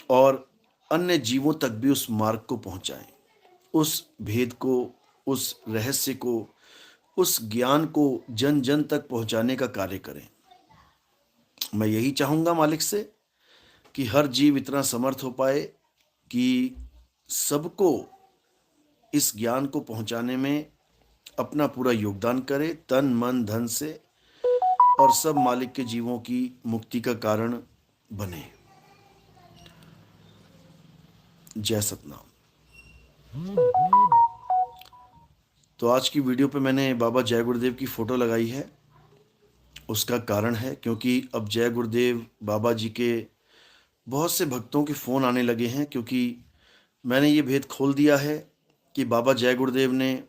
और अन्य जीवों तक भी उस मार्ग को पहुंचाएं, उस भेद को, उस रहस्य को, उस ज्ञान को जन जन तक पहुंचाने का कार्य करें। मैं यही चाहूंगा मालिक से कि हर जीव इतना समर्थ हो पाए कि सबको इस ज्ञान को पहुंचाने में अपना पूरा योगदान करे, तन मन धन से, और सब मालिक के जीवों की मुक्ति का कारण बने। जय सतनाम। तो आज की वीडियो पे मैंने बाबा जय गुरुदेव की फ़ोटो लगाई है। उसका कारण है क्योंकि अब जय गुरुदेव बाबा जी के बहुत से भक्तों के फ़ोन आने लगे हैं, क्योंकि मैंने ये भेद खोल दिया है कि बाबा जय गुरुदेव ने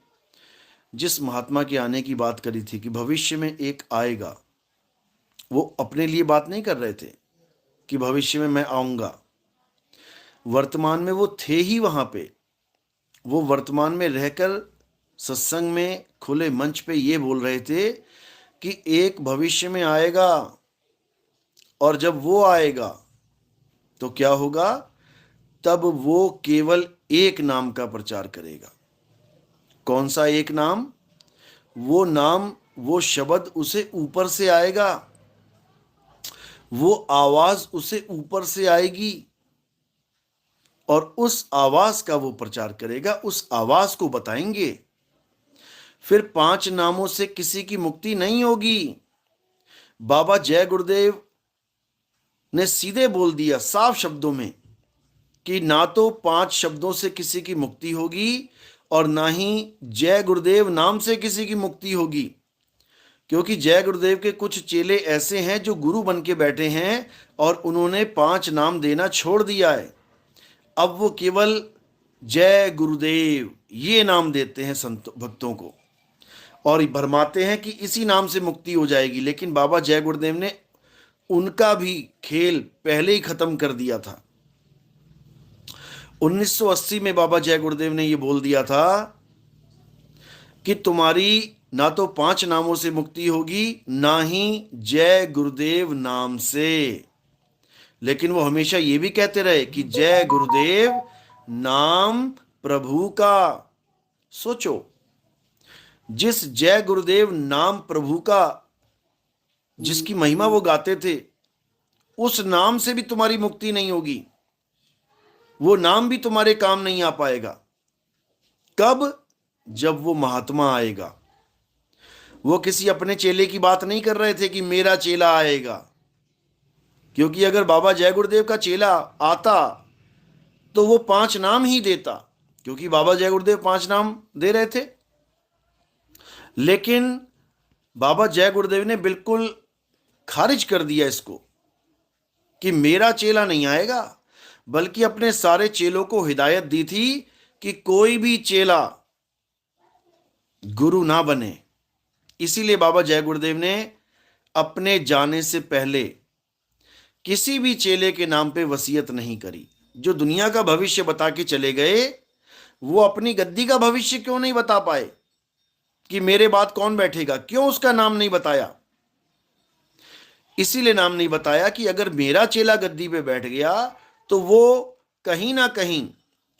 जिस महात्मा के आने की बात करी थी कि भविष्य में एक आएगा, वो अपने लिए बात नहीं कर रहे थे कि भविष्य में मैं आऊँगा। वर्तमान में वो थे ही वहाँ पे। वो वर्तमान में रहकर सत्संग में खुले मंच पे ये बोल रहे थे कि एक भविष्य में आएगा, और जब वो आएगा तो क्या होगा, तब वो केवल एक नाम का प्रचार करेगा। कौन सा एक नाम? वो नाम, वो शब्द उसे ऊपर से आएगा, वो आवाज उसे ऊपर से आएगी, और उस आवाज का वो प्रचार करेगा, उस आवाज को बताएंगे। फिर 5 नामों से किसी की मुक्ति नहीं होगी। बाबा जय गुरुदेव ने सीधे बोल दिया साफ शब्दों में कि ना तो 5 शब्दों से किसी की मुक्ति होगी और ना ही जय गुरुदेव नाम से किसी की मुक्ति होगी, क्योंकि जय गुरुदेव के कुछ चेले ऐसे हैं जो गुरु बन के बैठे हैं और उन्होंने 5 नाम देना छोड़ दिया है। अब वो केवल जय गुरुदेव ये नाम देते हैं संत भक्तों को, और भरमाते हैं कि इसी नाम से मुक्ति हो जाएगी। लेकिन बाबा जय गुरुदेव ने उनका भी खेल पहले ही खत्म कर दिया था। 1980 में बाबा जय गुरुदेव ने ये बोल दिया था कि तुम्हारी ना तो 5 नामों से मुक्ति होगी, ना ही जय गुरुदेव नाम से। लेकिन वो हमेशा ये भी कहते रहे कि जय गुरुदेव नाम प्रभु का। सोचो, जिस जय गुरुदेव नाम प्रभु का, जिसकी महिमा वो गाते थे, उस नाम से भी तुम्हारी मुक्ति नहीं होगी। वो नाम भी तुम्हारे काम नहीं आ पाएगा। कब? जब वो महात्मा आएगा। वो किसी अपने चेले की बात नहीं कर रहे थे कि मेरा चेला आएगा, क्योंकि अगर बाबा जय गुरुदेव का चेला आता तो वो 5 नाम ही देता, क्योंकि बाबा जय गुरुदेव 5 नाम दे रहे थे। लेकिन बाबा जय गुरुदेव ने बिल्कुल खारिज कर दिया इसको कि मेरा चेला नहीं आएगा, बल्कि अपने सारे चेलों को हिदायत दी थी कि कोई भी चेला गुरु ना बने। इसीलिए बाबा जय गुरुदेव ने अपने जाने से पहले किसी भी चेले के नाम पे वसीयत नहीं करी। जो दुनिया का भविष्य बता के चले गए, वो अपनी गद्दी का भविष्य क्यों नहीं बता पाए कि मेरे बाद कौन बैठेगा? क्यों उसका नाम नहीं बताया? इसीलिए नाम नहीं बताया कि अगर मेरा चेला गद्दी पे बैठ गया तो वो कहीं ना कहीं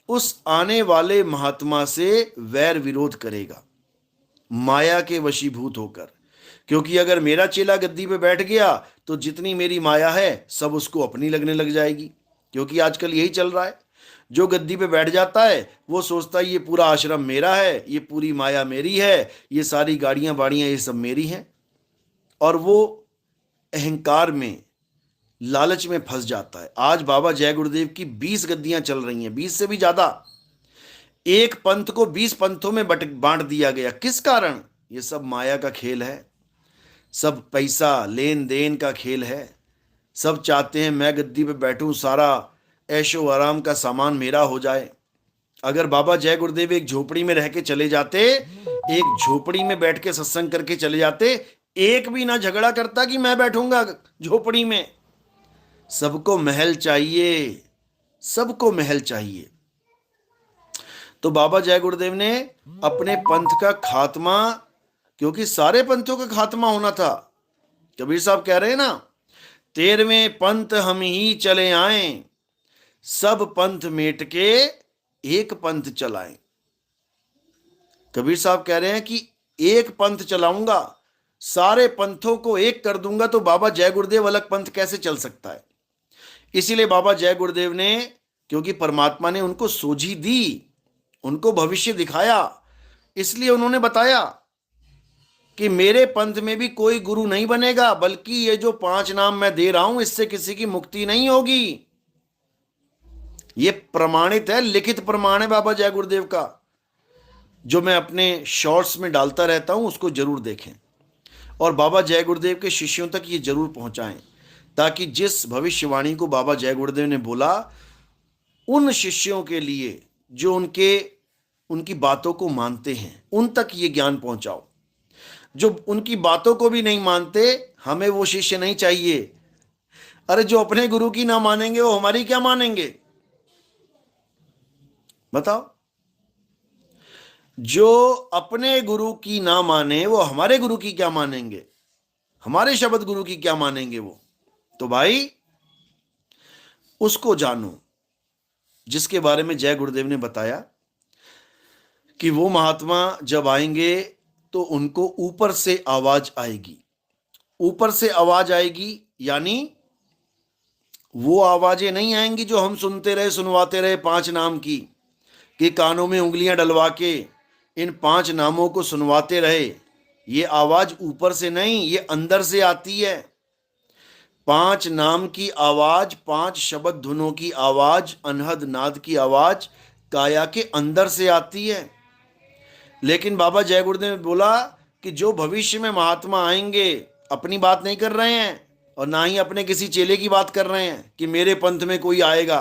उस आने वाले महात्मा से वैर विरोध करेगा, माया के वशीभूत होकर। क्योंकि अगर मेरा चेला गद्दी पे बैठ गया तो जितनी मेरी माया है सब उसको अपनी लगने लग जाएगी। क्योंकि आजकल यही चल रहा है, जो गद्दी पे बैठ जाता है वो सोचता है ये पूरा आश्रम मेरा है, ये पूरी माया मेरी है, ये सारी गाड़ियां बाड़ियां ये सब मेरी हैं, और वो अहंकार में, लालच में फंस जाता है। आज बाबा जय गुरुदेव की 20 गद्दियां चल रही हैं, 20 से भी ज्यादा। एक पंथ को 20 पंथों में बांट दिया गया। किस कारण? ये सब माया का खेल है, सब पैसा लेन देन का खेल है। सब चाहते हैं मैं गद्दी पे बैठूं, सारा ऐशो आराम का सामान मेरा हो जाए। अगर बाबा जय गुरुदेव एक झोपड़ी में रह के चले जाते, एक झोपड़ी में बैठ के सत्संग करके चले जाते, एक भी ना झगड़ा करता कि मैं बैठूंगा झोपड़ी में। सबको महल चाहिए, सबको महल चाहिए। तो बाबा जय गुरुदेव ने अपने पंथ का खात्मा, क्योंकि सारे पंथों का खात्मा होना था। कबीर साहब कह रहे हैं ना, 13वें पंथ हम ही चले आए, सब पंथ मेट के एक पंथ चलाएं। कबीर साहब कह रहे हैं कि एक पंथ चलाऊंगा, सारे पंथों को एक कर दूंगा, तो बाबा जय गुरुदेव अलग पंथ कैसे चल सकता है। इसीलिए बाबा जय गुरुदेव ने, क्योंकि परमात्मा ने उनको सोझी दी, उनको भविष्य दिखाया, इसलिए उन्होंने बताया कि मेरे पंथ में भी कोई गुरु नहीं बनेगा, बल्कि ये जो 5 नाम मैं दे रहा हूं इससे किसी की मुक्ति नहीं होगी। ये प्रमाणित है, लिखित प्रमाण है बाबा जय गुरुदेव का, जो मैं अपने शॉर्ट्स में डालता रहता हूं, उसको जरूर देखें और बाबा जय गुरुदेव के शिष्यों तक ये जरूर पहुंचाएं, ताकि जिस भविष्यवाणी को बाबा जय गुरुदेव ने बोला, उन शिष्यों के लिए जो उनकी बातों को मानते हैं, उन तक ये ज्ञान पहुंचाओ। जो उनकी बातों को भी नहीं मानते, हमें वो शिष्य नहीं चाहिए। अरे जो अपने गुरु की ना मानेंगे वो हमारी क्या मानेंगे, बताओ। जो अपने गुरु की ना माने वो हमारे गुरु की क्या मानेंगे, हमारे शब्द गुरु की क्या मानेंगे वो। तो भाई उसको जानो जिसके बारे में जय गुरुदेव ने बताया कि वो महात्मा जब आएंगे तो उनको ऊपर से आवाज आएगी। ऊपर से आवाज आएगी यानी वो आवाजें नहीं आएंगी जो हम सुनते रहे, सुनवाते रहे 5 नाम की, कि कानों में उंगलियां डलवा के इन 5 नामों को सुनवाते रहे। ये आवाज ऊपर से नहीं, ये अंदर से आती है। 5 नाम की आवाज, 5 शब्द धुनों की आवाज, अनहद नाद की आवाज काया के अंदर से आती है। लेकिन बाबा जय गुरुदेव ने बोला कि जो भविष्य में महात्मा आएंगे, अपनी बात नहीं कर रहे हैं और ना ही अपने किसी चेले की बात कर रहे हैं कि मेरे पंथ में कोई आएगा।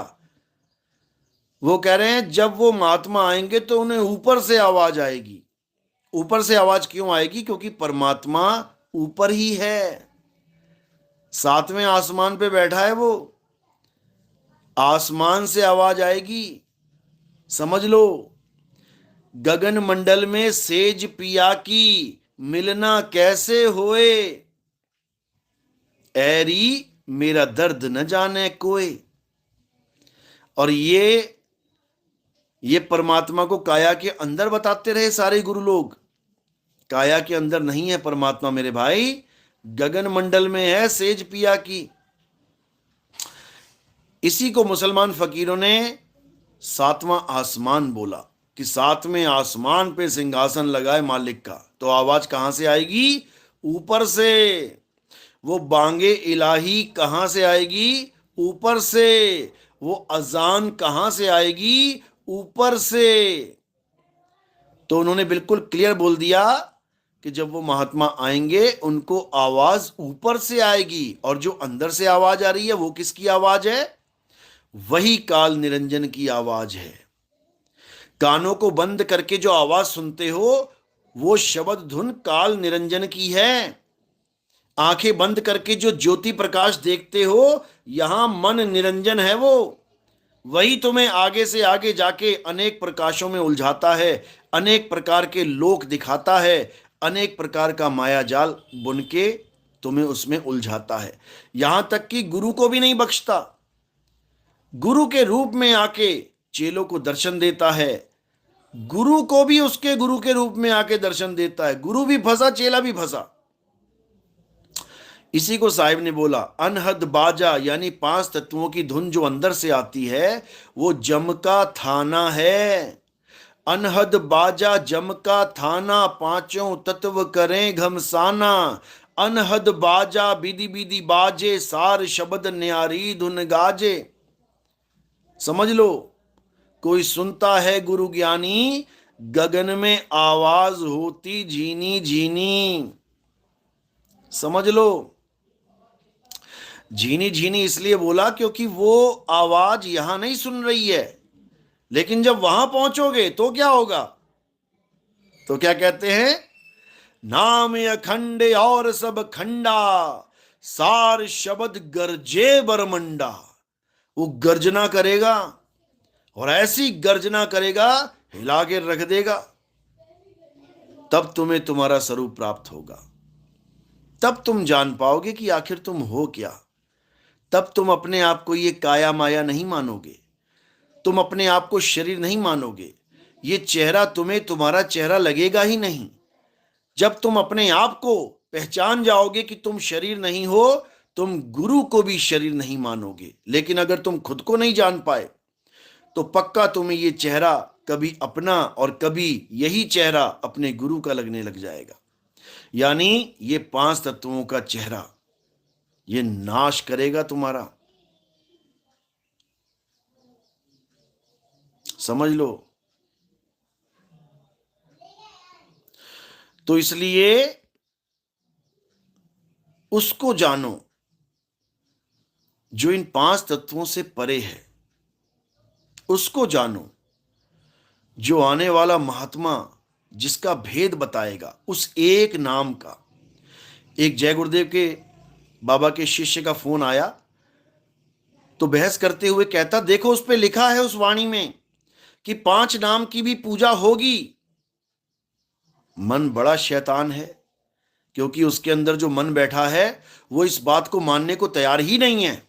वो कह रहे हैं जब वो महात्मा आएंगे तो उन्हें ऊपर से आवाज आएगी। ऊपर से आवाज क्यों आएगी? क्योंकि परमात्मा ऊपर ही है, 7वें आसमान पे बैठा है वो। आसमान से आवाज आएगी, समझ लो। गगन मंडल में सेज पिया की मिलना कैसे होए, ऐरी मेरा दर्द न जाने कोई। और ये परमात्मा को काया के अंदर बताते रहे सारे गुरु लोग। काया के अंदर नहीं है परमात्मा मेरे भाई, गगन मंडल में है सेज पिया की। इसी को मुसलमान फकीरों ने 7वां आसमान बोला कि 7वें आसमान पे सिंहासन लगाए मालिक का। तो आवाज कहां से आएगी? ऊपर से। वो बांगे इलाही कहां से आएगी? ऊपर से। वो अजान कहां से आएगी? ऊपर से। तो उन्होंने बिल्कुल क्लियर बोल दिया कि जब वो महात्मा आएंगे उनको आवाज ऊपर से आएगी, और जो अंदर से आवाज आ रही है वो किसकी आवाज है? वही काल निरंजन की आवाज है। कानों को बंद करके जो आवाज सुनते हो वो शब्द धुन काल निरंजन की है। आंखें बंद करके जो ज्योति प्रकाश देखते हो, यहां मन निरंजन है। वो वही तुम्हें आगे से आगे जाके अनेक प्रकाशों में उलझाता है, अनेक प्रकार के लोक दिखाता है, अनेक प्रकार का माया जाल बुन के तुम्हें उसमें उलझाता है। यहां तक कि गुरु को भी नहीं बख्शता। गुरु के रूप में आके चेलों को दर्शन देता है, गुरु को भी उसके गुरु के रूप में आके दर्शन देता है। गुरु भी फंसा, चेला भी फंसा। इसी को साहिब ने बोला, अनहद बाजा यानी 5 तत्वों की धुन जो अंदर से आती है वो जम का थाना है। अनहद बाजा जम का थाना, 5 तत्व करें घमसाना। अनहद बाजा बिधि बिधि बाजे, सार शब्द न्यारी धुन गाजे। समझ लो, कोई सुनता है गुरु ज्ञानी, गगन में आवाज होती झीनी झीनी। समझ लो, झीनी झीनी इसलिए बोला क्योंकि वो आवाज यहां नहीं सुन रही है, लेकिन जब वहां पहुंचोगे तो क्या होगा? तो क्या कहते हैं? नाम अखंड और सब खंडा, सार शब्द गरजे बरमंडा। वो गर्जना करेगा और ऐसी गर्जना करेगा हिला के रख देगा। तब तुम्हें तुम्हारा स्वरूप प्राप्त होगा। तब तुम जान पाओगे कि आखिर तुम हो क्या। तब तुम अपने आप को ये काया माया नहीं मानोगे, तुम अपने आप को शरीर नहीं मानोगे। ये चेहरा तुम्हें तुम्हारा चेहरा लगेगा ही नहीं। जब तुम अपने आप को पहचान जाओगे कि तुम शरीर नहीं हो, तुम गुरु को भी शरीर नहीं मानोगे। लेकिन अगर तुम खुद को नहीं जान पाए तो पक्का तुम्हें ये चेहरा कभी अपना और कभी यही चेहरा अपने गुरु का लगने लग जाएगा। यानी ये 5 तत्वों का चेहरा ये नाश करेगा तुम्हारा। समझ लो। तो इसलिए उसको जानो जो इन 5 तत्वों से परे है। उसको जानो जो आने वाला महात्मा जिसका भेद बताएगा, उस एक नाम का। एक जय गुरुदेव के बाबा के शिष्य का फोन आया तो बहस करते हुए कहता, देखो उस पे लिखा है उस वाणी में कि 5 नाम की भी पूजा होगी। मन बड़ा शैतान है, क्योंकि उसके अंदर जो मन बैठा है वो इस बात को मानने को तैयार ही नहीं है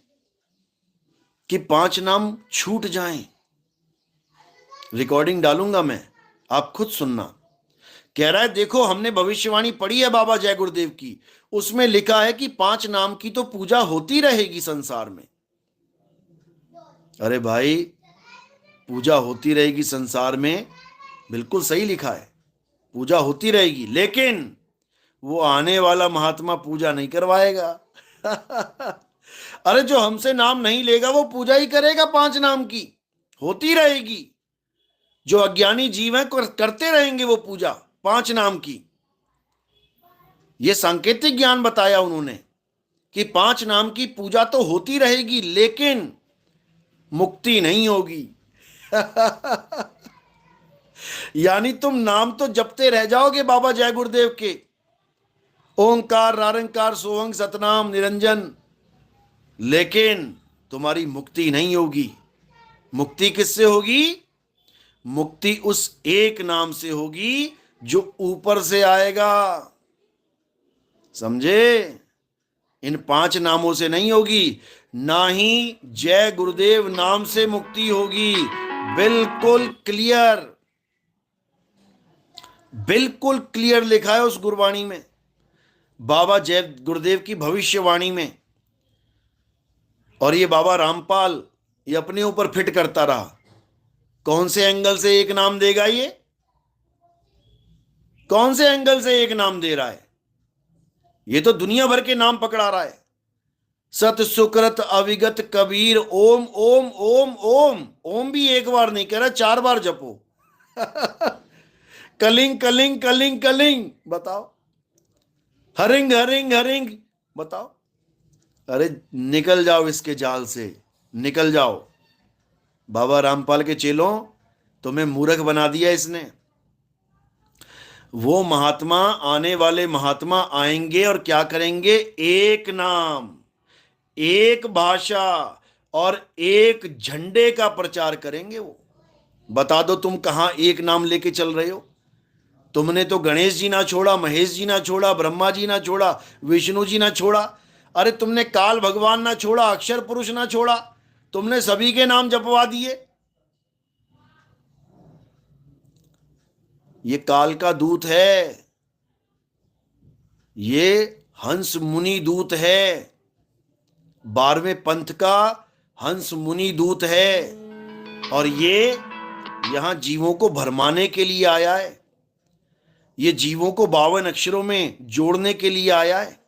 कि 5 नाम छूट जाएं। रिकॉर्डिंग डालूंगा मैं, आप खुद सुनना। कह रहा है देखो हमने भविष्यवाणी पढ़ी है बाबा जय गुरुदेव की, उसमें लिखा है कि 5 नाम की तो पूजा होती रहेगी संसार में। अरे भाई, पूजा होती रहेगी संसार में, बिल्कुल सही लिखा है, पूजा होती रहेगी, लेकिन वो आने वाला महात्मा पूजा नहीं करवाएगा। अरे जो हमसे नाम नहीं लेगा वो पूजा ही करेगा, 5 नाम की होती रहेगी। जो अज्ञानी जीव है करते रहेंगे वो पूजा 5 नाम की। ये सांकेतिक ज्ञान बताया उन्होंने कि 5 नाम की पूजा तो होती रहेगी लेकिन मुक्ति नहीं होगी। यानी तुम नाम तो जपते रह जाओगे बाबा जय गुरुदेव के, ओंकार रारंकार सोहंग सतनाम निरंजन, लेकिन तुम्हारी मुक्ति नहीं होगी। मुक्ति किससे होगी? मुक्ति उस एक नाम से होगी जो ऊपर से आएगा। समझे? इन 5 नामों से नहीं होगी, ना ही जय गुरुदेव नाम से मुक्ति होगी। बिल्कुल क्लियर, बिल्कुल क्लियर लिखा है उस गुरबाणी में, बाबा जय गुरुदेव की भविष्यवाणी में। और ये बाबा रामपाल ये अपने ऊपर फिट करता रहा। कौन से एंगल से एक नाम देगा ये? कौन से एंगल से एक नाम दे रहा है? ये तो दुनिया भर के नाम पकड़ा रहा है। सत सुकृत अविगत कबीर ओम ओम ओम ओम। ओम भी एक बार नहीं कह रहा, 4 बार जपो। कलिंग कलिंग कलिंग कलिंग, बताओ। हरिंग हरिंग हरिंग, बताओ। अरे निकल जाओ इसके जाल से, निकल जाओ। बाबा रामपाल के चेलों, तुम्हें मूर्ख बना दिया इसने। वो महात्मा, आने वाले महात्मा आएंगे और क्या करेंगे? एक नाम, एक भाषा और एक झंडे का प्रचार करेंगे। वो बता दो तुम कहां एक नाम लेके चल रहे हो? तुमने तो गणेश जी ना छोड़ा, महेश जी ना छोड़ा, ब्रह्मा जी ना छोड़ा, विष्णु जी ना छोड़ा, अरे तुमने काल भगवान ना छोड़ा, अक्षर पुरुष ना छोड़ा, तुमने सभी के नाम जपवा दिए। ये काल का दूत है, ये हंस मुनि दूत है, 12वें पंथ का हंस मुनि दूत है, और ये यहां जीवों को भरमाने के लिए आया है। ये जीवों को 52 अक्षरों में जोड़ने के लिए आया है।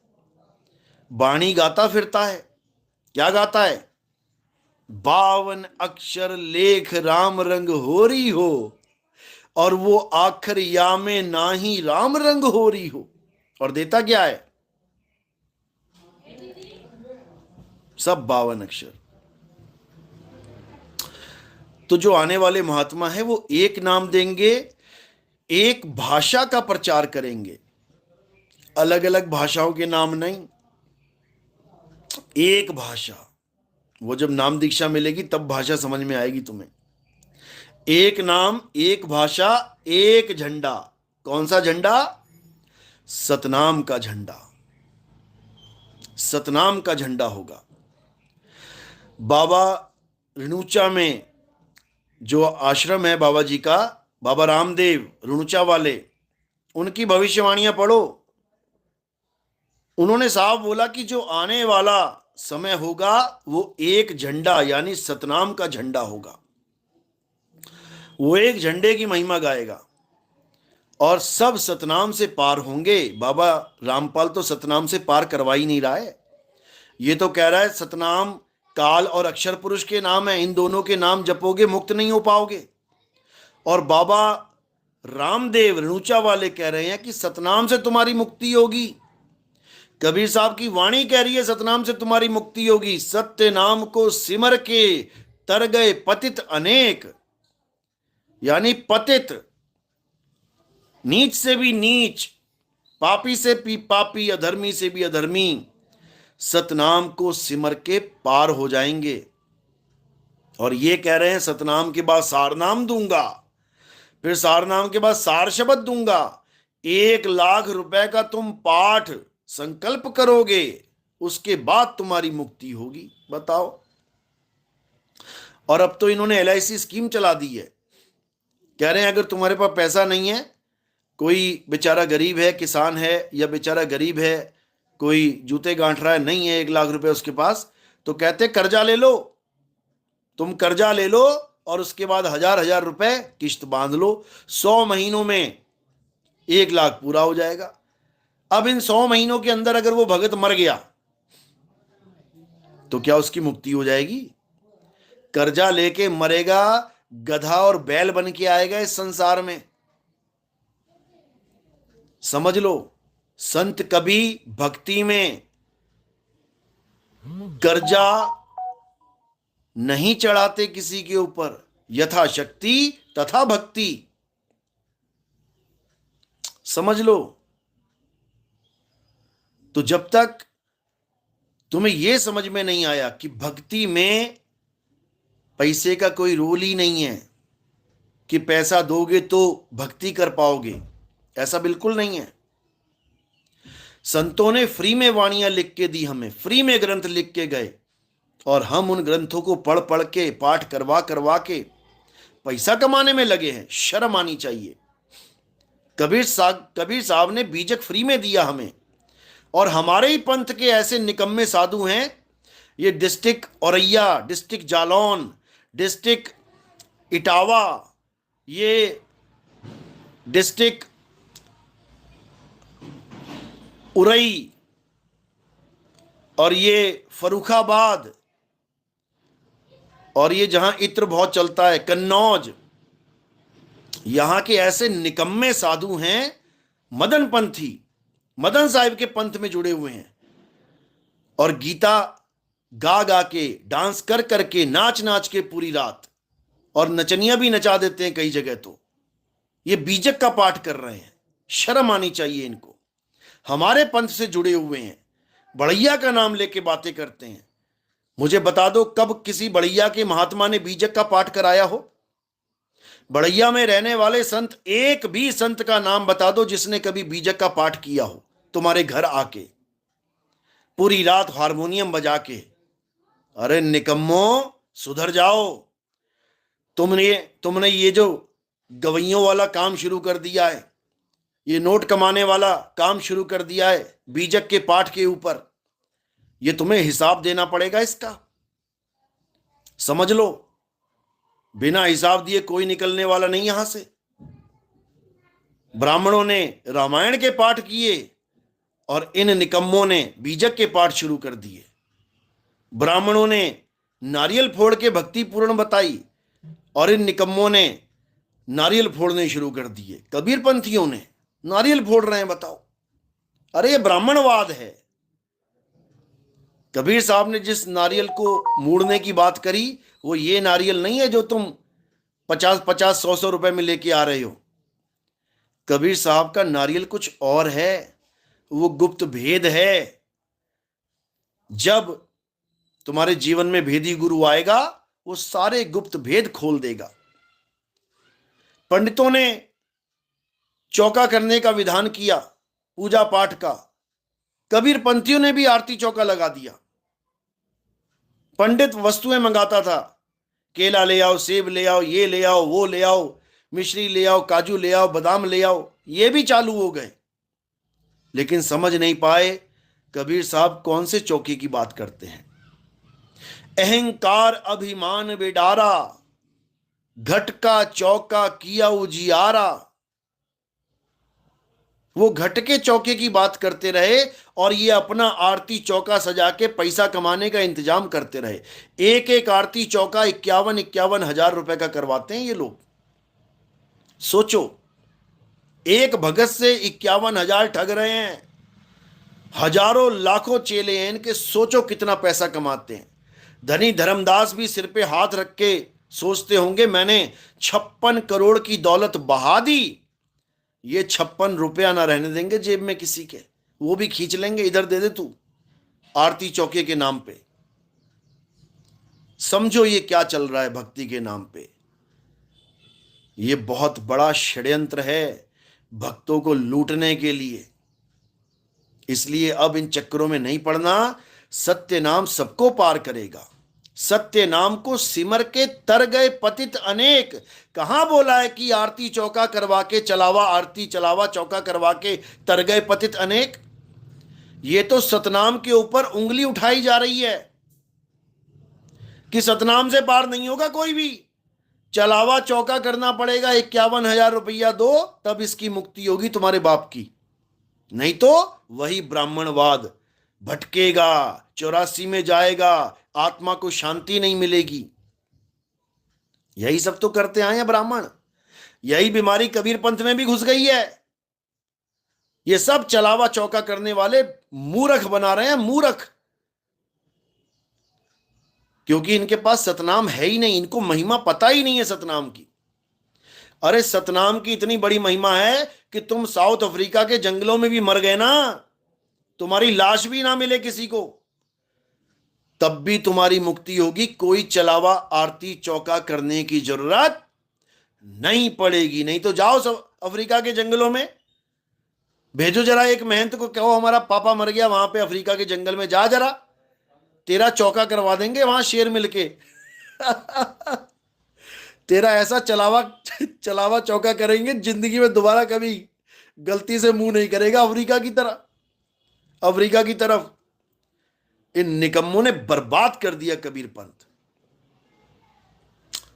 वाणी गाता फिरता है। क्या गाता है? 52 अक्षर लेख राम रंग होरी हो, और वो आखिर या में ना ही राम रंग होरी हो। और देता क्या है? सब 52 अक्षर। तो जो आने वाले महात्मा है वो एक नाम देंगे, एक भाषा का प्रचार करेंगे, अलग अलग भाषाओं के नाम नहीं, एक भाषा। वो जब नाम दीक्षा मिलेगी तब भाषा समझ में आएगी तुम्हें। एक नाम, एक भाषा, एक झंडा। कौन सा झंडा? सतनाम का झंडा। सतनाम का झंडा होगा। बाबा रिनुचा में जो आश्रम है बाबा जी का, बाबा रामदेव रुणुचा वाले, उनकी भविष्यवाणियां पढ़ो। उन्होंने साफ बोला कि जो आने वाला समय होगा वो एक झंडा यानी सतनाम का झंडा होगा। वो एक झंडे की महिमा गाएगा और सब सतनाम से पार होंगे। बाबा रामपाल तो सतनाम से पार करवा ही नहीं रहा है। ये तो कह रहा है सतनाम काल और अक्षर पुरुष के नाम है, इन दोनों के नाम जपोगे मुक्त नहीं हो पाओगे। और बाबा रामदेव रुचा वाले कह रहे हैं कि सतनाम से तुम्हारी मुक्ति होगी। कबीर साहब की वाणी कह रही है सतनाम से तुम्हारी मुक्ति होगी। सत्य नाम को सिमर के तर गए पतित अनेक, यानी पतित, नीच से भी नीच, पापी से भी पापी, अधर्मी से भी अधर्मी, सतनाम को सिमर के पार हो जाएंगे। और ये कह रहे हैं सतनाम के बाद सारनाम दूंगा, फिर सारनाम के बाद सार शब्द दूंगा। 1,00,000 रुपए का तुम पाठ संकल्प करोगे, उसके बाद तुम्हारी मुक्ति होगी। बताओ। और अब तो इन्होंने LIC स्कीम चला दी है। कह रहे हैं अगर तुम्हारे पास पैसा नहीं है, कोई बेचारा गरीब है, किसान है, या बेचारा गरीब है, कोई जूते गांठ रहा है, नहीं है 1,00,000 रुपए उसके पास, तो कहते कर्जा ले लो। तुम कर्जा ले लो और उसके बाद 1,000 रुपए किश्त बांध लो। 100 महीनों में 1,00,000 पूरा हो जाएगा। अब इन 100 महीनों के अंदर अगर वो भगत मर गया तो क्या उसकी मुक्ति हो जाएगी? कर्जा लेके मरेगा, गधा और बैल बन के आएगा इस संसार में। समझ लो, संत कभी भक्ति में कर्जा नहीं चढ़ाते किसी के ऊपर। यथाशक्ति तथा भक्ति, समझ लो। तो जब तक तुम्हें यह समझ में नहीं आया कि भक्ति में पैसे का कोई रोल ही नहीं है, कि पैसा दोगे तो भक्ति कर पाओगे, ऐसा बिल्कुल नहीं है। संतों ने फ्री में वाणियां लिख के दी हमें, फ्री में ग्रंथ लिख के गए, और हम उन ग्रंथों को पढ़ पढ़ के, पाठ करवा करवा के पैसा कमाने में लगे हैं। शर्म आनी चाहिए। कबीर साहब ने बीजक फ्री में दिया हमें, और हमारे ही पंथ के ऐसे निकम्मे साधु हैं। ये district Auraiya, district Jalaun, district Etawah, ये डिस्ट्रिक्ट उरई, और ये फर्रुखाबाद, और ये जहां इत्र बहुत चलता है कन्नौज, यहां के ऐसे निकम्मे साधु हैं, मदन पंथी, मदन साहिब के पंथ में जुड़े हुए हैं, और गीता गा गा के, डांस कर करके, नाच नाच के पूरी रात, और नचनिया भी नचा देते हैं कई जगह। तो ये बीजक का पाठ कर रहे हैं। शर्म आनी चाहिए इनको। हमारे पंथ से जुड़े हुए हैं, बढ़ैया का नाम लेके बातें करते हैं। मुझे बता दो कब किसी बढ़ैया के महात्मा ने बीजक का पाठ कराया हो? बढ़ैया में रहने वाले संत, एक भी संत का नाम बता दो जिसने कभी बीजक का पाठ किया हो तुम्हारे घर आके, पूरी रात हारमोनियम बजा के। अरे निकम्मो, सुधर जाओ। तुमने ये जो गवैयों वाला काम शुरू कर दिया है, ये नोट कमाने वाला काम शुरू कर दिया है बीजक के पाठ के ऊपर, ये तुम्हें हिसाब देना पड़ेगा इसका। समझ लो, बिना हिसाब दिए कोई निकलने वाला नहीं यहां से। ब्राह्मणों ने रामायण के पाठ किए और इन निकम्मों ने बीजक के पाठ शुरू कर दिए। ब्राह्मणों ने नारियल फोड़ के भक्ति पूर्ण बताई और इन निकम्मों ने नारियल फोड़ने शुरू कर दिए। कबीर पंथियों ने नारियल फोड़ रहे हैं, बताओ। अरे ये ब्राह्मणवाद है। कबीर साहब ने जिस नारियल को मूड़ने की बात करी वो ये नारियल नहीं है जो तुम 50-50, 100-100 रुपए में लेके आ रहे हो। कबीर साहब का नारियल कुछ और है, वो गुप्त भेद है। जब तुम्हारे जीवन में भेदी गुरु आएगा वो सारे गुप्त भेद खोल देगा। पंडितों ने चौका करने का विधान किया, पूजा पाठ का। कबीर पंथियों ने भी आरती चौका लगा दिया। पंडित वस्तुएं मंगाता था केला ले आओ, सेब ले आओ, ये ले आओ, वो ले आओ, मिश्री ले आओ, काजू ले आओ, बादाम ले आओ, ये भी चालू हो गए। लेकिन समझ नहीं पाए कबीर साहब कौन से चौके की बात करते हैं। अहंकार अभिमान बिडारा, घटका चौका किया उजियारा। वो घटके चौके की बात करते रहे और ये अपना आरती चौका सजा के पैसा कमाने का इंतजाम करते रहे। एक एक आरती चौका 51-51 हजार रुपए का करवाते हैं ये लोग। सोचो, एक भगत से 51 हजार ठग रहे हैं। हजारों लाखों चेले हैं इनके, सोचो कितना पैसा कमाते हैं। धनी धर्मदास भी सिर पे हाथ रख के सोचते होंगे मैंने 56 करोड़ की दौलत बहा दी, ये 56 रुपया ना रहने देंगे जेब में किसी के, वो भी खींच लेंगे, इधर दे दे तू आरती चौके के नाम पे। समझो ये क्या चल रहा है भक्ति के नाम पे। ये बहुत बड़ा षड्यंत्र है भक्तों को लूटने के लिए। इसलिए अब इन चक्करों में नहीं पड़ना। सत्य नाम सबको पार करेगा। सत्य नाम को सिमर के तर गए पतित अनेक। कहां बोला है कि आरती चौका करवा के चलावा, आरती चलावा चौका करवा के तर गए पतित अनेक। ये तो सतनाम के ऊपर उंगली उठाई जा रही है कि सतनाम से पार नहीं होगा कोई भी। चलावा चौका करना पड़ेगा, 51 हजार रुपया दो, तब इसकी मुक्ति होगी तुम्हारे बाप की। नहीं तो वही ब्राह्मणवाद भटकेगा, 84 में जाएगा, आत्मा को शांति नहीं मिलेगी। यही सब तो करते आए हैं ब्राह्मण। यही बीमारी कबीर पंथ में भी घुस गई है। ये सब चलावा चौका करने वाले मूर्ख बना रहे हैं, मूर्ख। क्योंकि इनके पास सतनाम है ही नहीं, इनको महिमा पता ही नहीं है सतनाम की। अरे सतनाम की इतनी बड़ी महिमा है कि तुम साउथ अफ्रीका के जंगलों में भी मर गए ना, तुम्हारी लाश भी ना मिले किसी को, तब भी तुम्हारी मुक्ति होगी। कोई चलावा आरती चौका करने की जरूरत नहीं पड़ेगी। नहीं तो जाओ सब अफ्रीका के जंगलों में, भेजो जरा एक महंत को, कहो हमारा पापा मर गया वहां पे अफ्रीका के जंगल में, जा जरा, तेरा चौका करवा देंगे वहां शेर मिलके। तेरा ऐसा चलावा चौका करेंगे, जिंदगी में दोबारा कभी गलती से मुंह नहीं करेगा अफ्रीका की तरफ। इन निकम्मों ने बर्बाद कर दिया कबीर पंथ।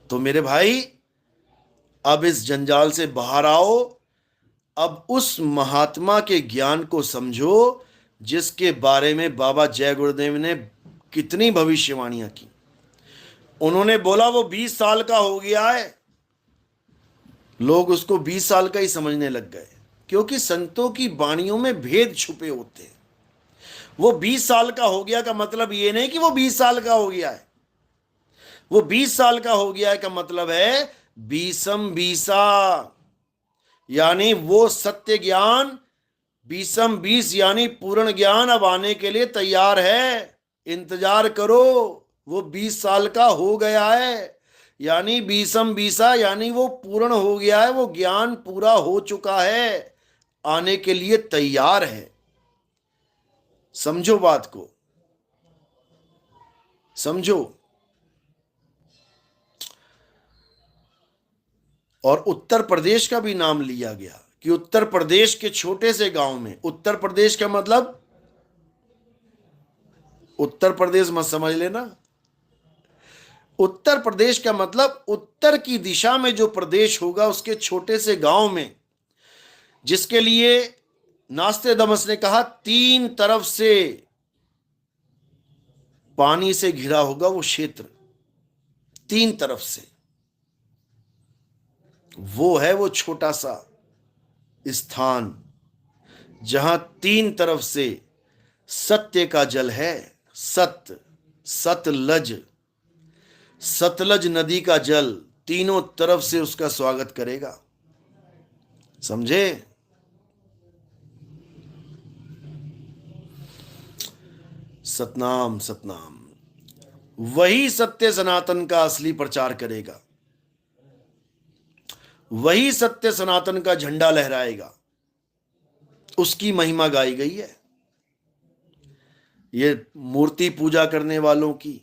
तो मेरे भाई, अब इस जंजाल से बाहर आओ। अब उस महात्मा के ज्ञान को समझो जिसके बारे में बाबा जय गुरुदेव ने कितनी भविष्यवाणियां की। उन्होंने बोला वो 20 साल का हो गया है, लोग उसको 20 साल का ही समझने लग गए, क्योंकि संतों की वाणियों में भेद छुपे होते हैं। वो 20 साल का हो गया का मतलब ये नहीं कि वो 20 साल का हो गया है। वो 20 साल का हो गया है का मतलब है बीसम बीसा, यानी वो सत्य ज्ञान 20 यानी पूर्ण ज्ञान अब आने के लिए तैयार है। इंतजार करो, वो 20 साल का हो गया है, यानी बीसम बीसा, यानी वो पूर्ण हो गया है, वो ज्ञान पूरा हो चुका है, आने के लिए तैयार है। समझो बात को, समझो। और उत्तर प्रदेश का भी नाम लिया गया कि उत्तर प्रदेश के छोटे से गांव में, उत्तर प्रदेश का मतलब उत्तर प्रदेश मत समझ लेना। उत्तर प्रदेश का मतलब उत्तर की दिशा में जो प्रदेश होगा उसके छोटे से गांव में, जिसके लिए नास्तेदमस ने कहा 3 तरफ से पानी से घिरा होगा वो क्षेत्र, 3 तरफ से। वो है वो छोटा सा स्थान जहां 3 तरफ से सत्य का जल है। सतलज नदी का जल तीनों तरफ से उसका स्वागत करेगा। समझे? सतनाम सतनाम, वही सत्य सनातन का असली प्रचार करेगा, वही सत्य सनातन का झंडा लहराएगा, उसकी महिमा गाई गई है। ये मूर्ति पूजा करने वालों की,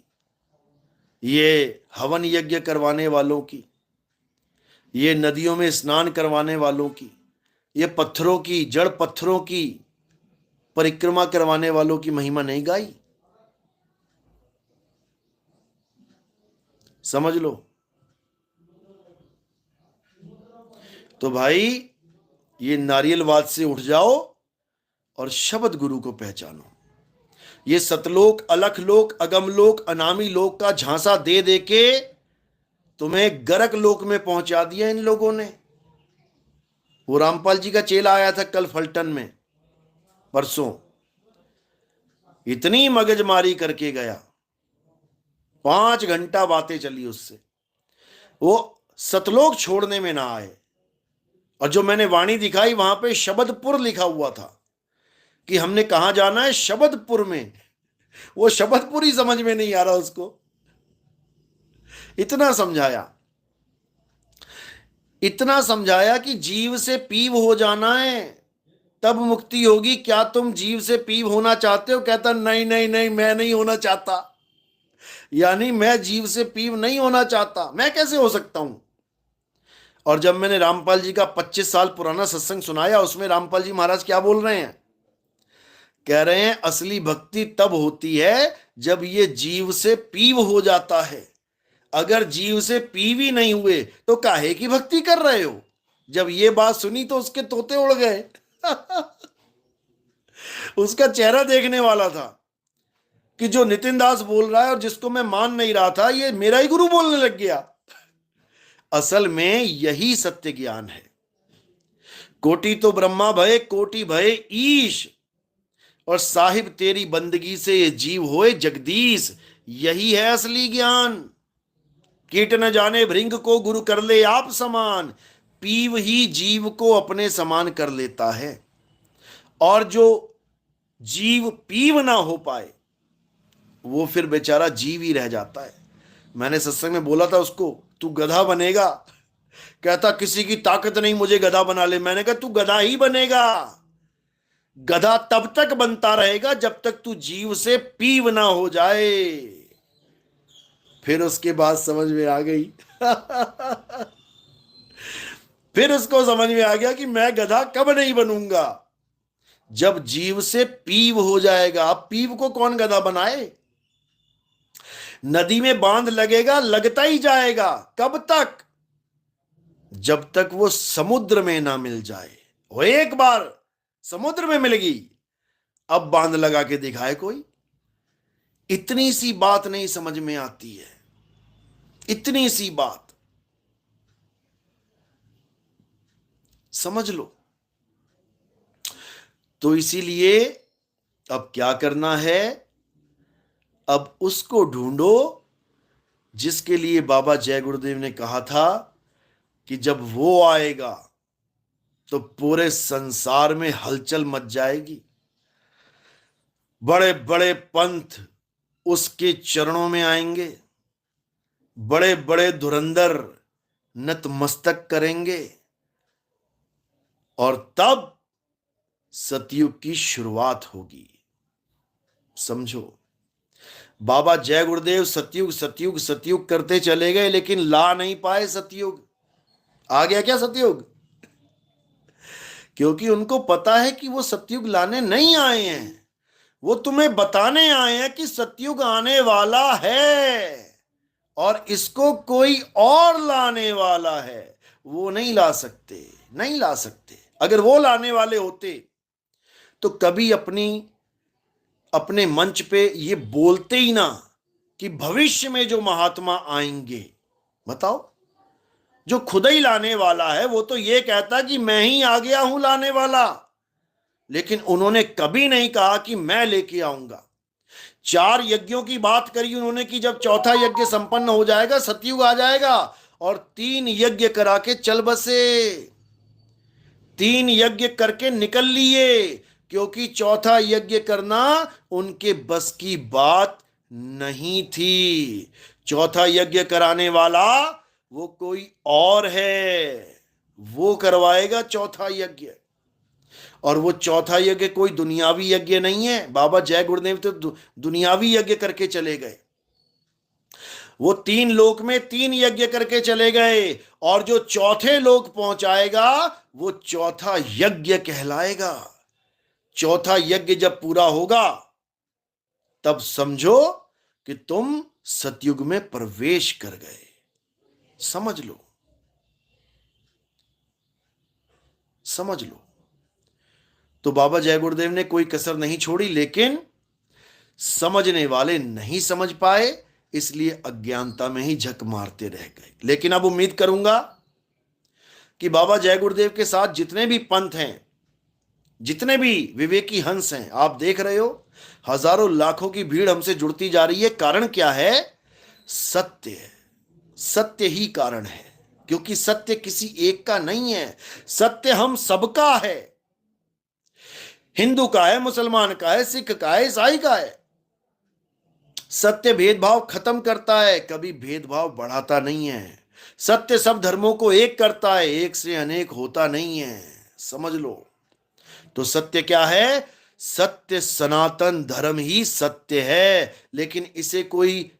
ये हवन यज्ञ करवाने वालों की, ये नदियों में स्नान करवाने वालों की, ये पत्थरों की, जड़ पत्थरों की परिक्रमा करवाने वालों की महिमा नहीं गाई? समझ लो। तो भाई ये नारियलवाद से उठ जाओ और शब्द गुरु को पहचानो। ये सतलोक, अलखलोक, अगमलोक, अनामी लोक का झांसा दे दे के तुम्हें गरक लोक में पहुंचा दिया इन लोगों ने। वो रामपाल जी का चेला आया था कल फलटन में, परसों, इतनी मगजमारी करके गया, 5 घंटा बातें चली उससे, वो सतलोक छोड़ने में ना आए। और जो मैंने वाणी दिखाई वहां पे शबदपुर लिखा हुआ था कि हमने कहां जाना है, शबदपुर में। वो शबदपुर ही समझ में नहीं आ रहा उसको। इतना समझाया, इतना समझाया कि जीव से पीव हो जाना है तब मुक्ति होगी। क्या तुम जीव से पीव होना चाहते हो? कहता नहीं नहीं नहीं, मैं नहीं होना चाहता। यानी मैं जीव से पीव नहीं होना चाहता, मैं कैसे हो सकता हूं? और जब मैंने रामपाल जी का 25 साल पुराना सत्संग सुनाया, उसमें रामपाल जी महाराज क्या बोल रहे हैं? कह रहे हैं असली भक्ति तब होती है जब ये जीव से पीव हो जाता है। अगर जीव से पीव ही नहीं हुए तो काहे की भक्ति कर रहे हो? जब ये बात सुनी तो उसके तोते उड़ गए। उसका चेहरा देखने वाला था कि जो नितिन दास बोल रहा है और जिसको मैं मान नहीं रहा था, ये मेरा ही गुरु बोलने लग गया। असल में यही सत्य ज्ञान है। कोटि तो ब्रह्मा भय, कोटि भय ईश, और साहिब तेरी बंदगी से ये जीव होए जगदीश। यही है असली ज्ञान। कीट न जाने भृंग को गुरु कर ले आप समान, पीव ही जीव को अपने समान कर लेता है। और जो जीव पीव ना हो पाए वो फिर बेचारा जीव ही रह जाता है। मैंने सत्संग में बोला था उसको, तू गधा बनेगा। कहता किसी की ताकत नहीं मुझे गधा बना ले। मैंने कहा तू गधा ही बनेगा। गधा तब तक बनता रहेगा जब तक तू जीव से पीव ना हो जाए। फिर उसके बाद समझ में आ गई। फिर उसको समझ में आ गया कि मैं गधा कब नहीं बनूंगा, जब जीव से पीव हो जाएगा। अब पीव को कौन गधा बनाए? नदी में बांध लगेगा, लगता ही जाएगा। कब तक? जब तक वो समुद्र में ना मिल जाए। वो एक बार समुद्र में मिल गई, अब बांध लगा के दिखाए कोई। इतनी सी बात नहीं समझ में आती है, इतनी सी बात समझ लो। तो इसीलिए अब क्या करना है? अब उसको ढूंढो जिसके लिए बाबा जय गुरुदेव ने कहा था कि जब वो आएगा तो पूरे संसार में हलचल मच जाएगी। बड़े बड़े पंथ उसके चरणों में आएंगे, बड़े बड़े धुरंधर नतमस्तक करेंगे, और तब सतयुग की शुरुआत होगी। समझो, बाबा जय गुरुदेव सतयुग सतयुग सतयुग करते चले गए, लेकिन ला नहीं पाए सतयुग। आ गया क्या सतयुग? क्योंकि उनको पता है कि वो सतयुग लाने नहीं आए हैं, वो तुम्हें बताने आए हैं कि सतयुग आने वाला है और इसको कोई और लाने वाला है। वो नहीं ला सकते, नहीं ला सकते। अगर वो लाने वाले होते तो कभी अपने मंच पे ये बोलते ही ना कि भविष्य में जो महात्मा आएंगे। बताओ, जो खुद ही लाने वाला है वो तो ये कहता कि मैं ही आ गया हूं लाने वाला, लेकिन उन्होंने कभी नहीं कहा कि मैं लेके आऊंगा। 4 यज्ञों की बात करी उन्होंने कि जब चौथा यज्ञ संपन्न हो जाएगा सतयुग आ जाएगा, और 3 यज्ञ करा के चल बसे। 3 यज्ञ करके निकल लिए, क्योंकि चौथा यज्ञ करना उनके बस की बात नहीं थी। चौथा यज्ञ कराने वाला वो कोई और है, वो करवाएगा चौथा यज्ञ। और वो चौथा यज्ञ कोई दुनियावी यज्ञ नहीं है। बाबा जय गुरुदेव तो दुनियावी यज्ञ करके चले गए। वो 3 लोक में 3 यज्ञ करके चले गए, और जो चौथे लोक पहुंचाएगा वो चौथा यज्ञ कहलाएगा। चौथा यज्ञ जब पूरा होगा तब समझो कि तुम सतयुग में प्रवेश कर गए। समझ लो, समझ लो। तो बाबा जय गुरुदेव ने कोई कसर नहीं छोड़ी, लेकिन समझने वाले नहीं समझ पाए, इसलिए अज्ञानता में ही झक मारते रह गए। लेकिन अब उम्मीद करूंगा कि बाबा जय गुरुदेव के साथ जितने भी पंथ हैं, जितने भी विवेकी हंस हैं, आप देख रहे हो हजारों लाखों की भीड़ हमसे जुड़ती जा रही है। कारण क्या है? सत्य है। सत्य ही कारण है, क्योंकि सत्य किसी एक का नहीं है, सत्य हम सबका है। हिंदू का है, मुसलमान का है, सिख का है, ईसाई का है। सत्य भेदभाव खत्म करता है, कभी भेदभाव बढ़ाता नहीं है। सत्य सब धर्मों को एक करता है, एक से अनेक होता नहीं है। समझ लो। तो सत्य क्या है? सत्य सनातन धर्म ही सत्य है। लेकिन इसे कोई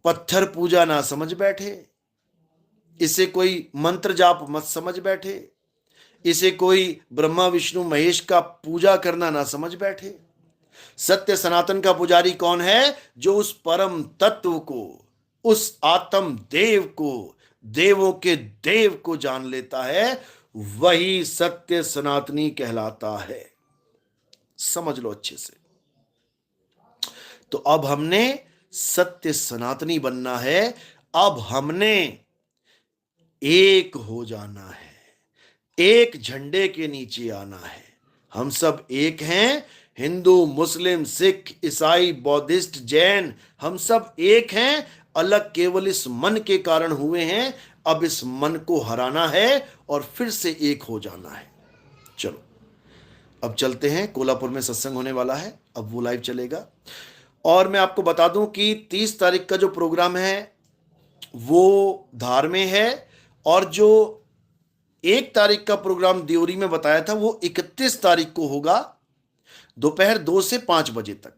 पत्थर पूजा ना समझ बैठे, इसे कोई मंत्र जाप मत समझ बैठे, इसे कोई ब्रह्मा विष्णु महेश का पूजा करना ना समझ बैठे। सत्य सनातन का पुजारी कौन है? जो उस परम तत्व को, उस आत्म देव को, देवों के देव को जान लेता है, वही सत्य सनातनी कहलाता है। समझ लो अच्छे से। तो अब हमने सत्य सनातनी बनना है, अब हमने एक हो जाना है, एक झंडे के नीचे आना है। हम सब एक हैं, हिंदू, मुस्लिम, सिख, ईसाई, बौद्धिस्ट, जैन, हम सब एक हैं। अलग केवल इस मन के कारण हुए हैं। अब इस मन को हराना है और फिर से एक हो जाना है। चलो अब चलते हैं, कोल्हापुर में सत्संग होने वाला है, अब वो लाइव चलेगा। और मैं आपको बता दूं कि 30 तारीख का जो प्रोग्राम है वो धार में है, और जो 1 तारीख का प्रोग्राम देवरी में बताया था वो 31 तारीख को होगा, दोपहर 2 से 5 बजे तक।